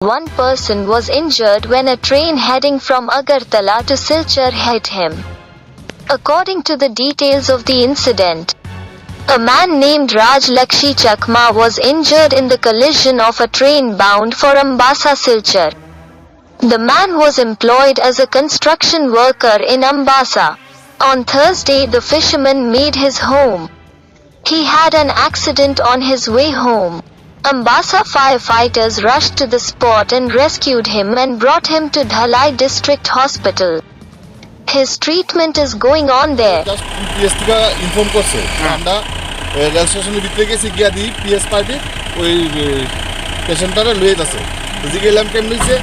one person was injured when a train heading from Agartala to Silchar hit him. According to the details of the incident, a man named Raj Lakshi Chakma was injured in the collision of a train bound for Ambassa Silchar. The man was employed as a construction worker in Ambassa. On Thursday, the fisherman made his home. He had an accident on his way home. Ambassa firefighters rushed to the spot and rescued him and brought him to Dhalai District Hospital. His treatment is going on there. Inform করছে আমরা rail স্টেশনের ভিতরে গেছি গিয়া দিই PS party ওই পেশেন্টটারে লয়ে যাচ্ছে বুঝি গেলাম কেমন হয়েছে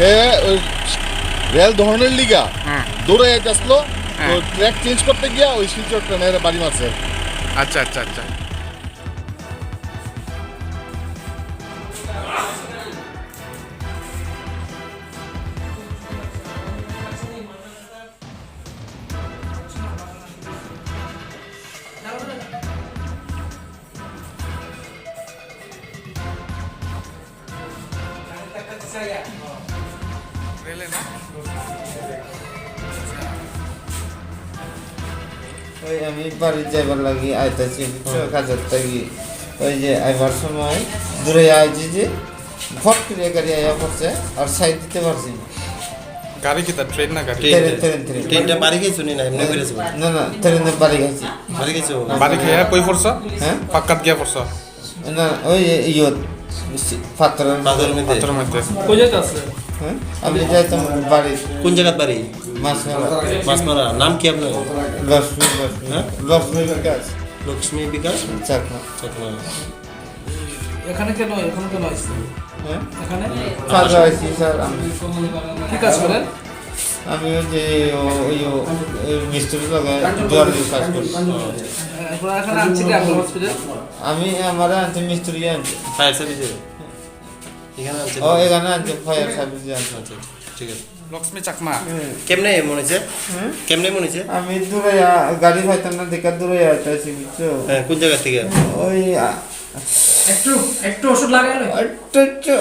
হে ওই রেল ধরনের লিগা দৌড়ে আসলো ট্র্যাক চেঞ্জ করতে গিয়া ওই শিলচর ট্রেনের বাড়ি মারছে আচ্ছা আচ্ছা আচ্ছা ওই আমি বাড়ি যাইবার লাগি আইতাছি কাজের থাকি ওই যে আইবার সময় দূরে আইছি যে ফট করে গাড়ি আয়া পড়ছে আর সাইড দিতে পারছি না গাড়ি কি তা ট্রেন না গাড়ি ট্রেনটা বাড়ি গেছো নি না এমনি করেছো না না ট্রেনে বাড়ি গেছি বাড়ি খেয়ে কই পড়ছ হ্যাঁ পাক্কাত গিয়া পড়ছ না ওই ইয়ত পাথরের মধ্যে কই যেতে আছে হ্যাঁ আমি যাইতাম বাড়ি কোন জায়গা বাড়ি মাছমারা নাম কি আপনার লক্ষ্মী হ্যাঁ লক্ষ্মী বিকাশ লক্ষ্মী বিকাশ চাকমা এখানে কেন আসছে হ্যাঁ এখানে কাজ আইছি স্যার আমি কি কাজ করেন আমি ওই যে ওই মিস্ত্রি লাগায় দুয়ারে কাজ করছি আপনারা এখানে আনছি কি আপনার হসপিটাল আমি আমার আনছি মিস্ত্রি আনছি ফায়ার সার্ভিসে এখানে আছে ও এখানে আনছি ফায়ার সার্ভিস আনছি আচ্ছা ঠিক আছে লক্ষ্মী চাকমা কেমনে মনে হচ্ছে কেমনে মনে হচ্ছে আমি দূরে গাড়ি পাইতাম না দেখা দূরে আইতাছি বুঝছো হ্যাঁ কোন জায়গা থেকে ওই একটু ওষুধ লাগাই একটু